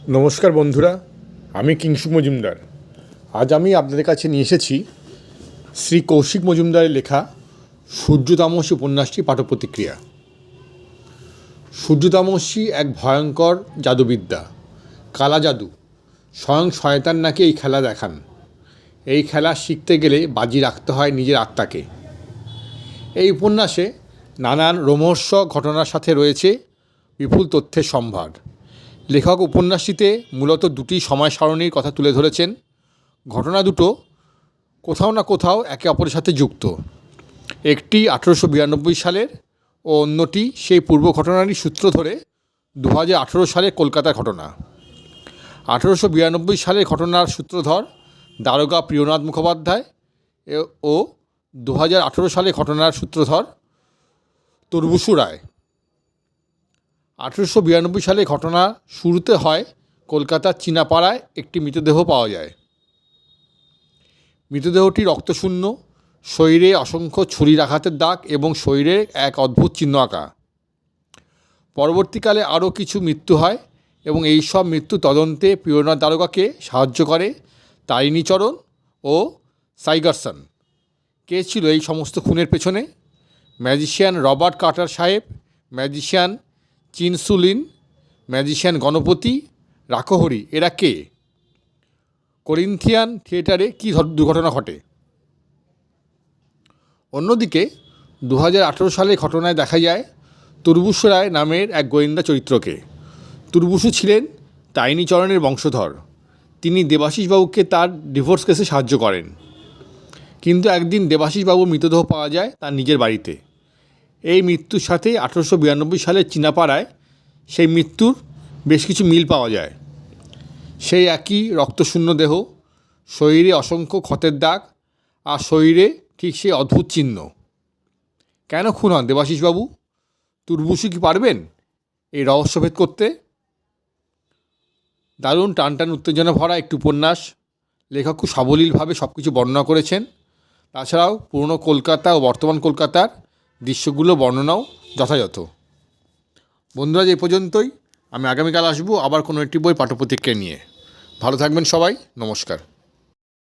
নমস্কার বন্ধুরা, আমি কিংসু মজুমদার। আজ আমি আপনাদের কাছে নিয়ে এসেছি শ্রী কৌশিক মজুমদারের লেখা সূর্যতামসী উপন্যাসটি পাঠপ্রতিক্রিয়া। সূর্যতামসী এক ভয়ঙ্কর জাদুবিদ্যা, কালা জাদু। স্বয়ং শয়তান নাকি এই খেলা দেখান। এই খেলা শিখতে গেলে বাজি রাখতে হয় নিজের আত্মাকে। এই উপন্যাসে নানান রোমহর্ষক ঘটনার সাথে রয়েছে বিপুল তথ্যের সম্ভার। লেখক উপন্যাসটিতে মূলত দুটি সময় সারণীর কথা তুলে ধরেছেন। ঘটনা দুটো কোথাও না কোথাও একে অপরের সাথে যুক্ত। একটি 1892 সালের ও অন্যটি সেই পূর্ব ঘটনারই সূত্র ধরে 2018 সালের কলকাতার ঘটনা। 1892 সালের ঘটনার সূত্রধর দারোগা প্রিয়নাথ মুখোপাধ্যায় ও 2018 সালের ঘটনার সূত্রধর তুর্বুসু রায়। 1892 সালে ঘটনা শুরুতে হয় কলকাতার চীনাপাড়ায় একটি মৃতদেহ পাওয়া যায়। মৃতদেহটি রক্তশূন্য, শরীরে অসংখ্য ছুরির আঘাতের দাগ এবং শরীরে এক অদ্ভুত চিহ্ন আঁকা। পরবর্তীকালে আরও কিছু মৃত্যু হয় এবং এই সব মৃত্যু তদন্তে প্রিয়নাথ দারোগাকে সাহায্য করে তারিণীচরণ ও সাইগারসন। কে ছিল এই সমস্ত খুনের পেছনে? ম্যাজিশিয়ান রবার্ট কার্টার সাহেব, ম্যাজিশিয়ান চিনসুলিন, ম্যাজিশিয়ান গণপতি, রাখহরি, এরা কে? করিন্থিয়ান থিয়েটারে কী দুর্ঘটনা ঘটে? অন্যদিকে 2018 সালে ঘটনায় দেখা যায় তুর্বুসু রায় নামের এক গোয়েন্দা চরিত্রকে। তুর্বুসু ছিলেন তারিণীচরণের বংশধর। তিনি দেবাশিসবাবুকে তার ডিভোর্স কেসে সাহায্য করেন। কিন্তু একদিন দেবাশিসবাবুর মৃতদেহ পাওয়া যায় তার নিজের বাড়িতে। এই মৃত্যুর সাথে 1892 সালের চীনাপাড়ায় সেই মৃত্যুর বেশ কিছু মিল পাওয়া যায়। সেই একই রক্তশূন্য দেহ, শরীরে অসংখ্য ক্ষতের দাগ আর শরীরে ঠিক সেই অদ্ভুত চিহ্ন। কেন খুন হন দেবাশিসবাবু? তুর্বুসু কি পারবেন এই রহস্যভেদ করতে? দারুণ টানটান উত্তেজনা ভরা একটি উপন্যাস। লেখক খুব সাবলীলভাবে সব কিছু বর্ণনা করেছেন। তাছাড়াও পুরনো কলকাতা ও বর্তমান কলকাতার দৃশ্যগুলো বর্ণনাও যথাযথ। বন্ধুরা, এই পর্যন্তই। আমি আগামীকাল আসবো আবার কোনো একটি বই পাঠ্যপ্রতিক্রিয়া নিয়ে। ভালো থাকবেন সবাই। নমস্কার।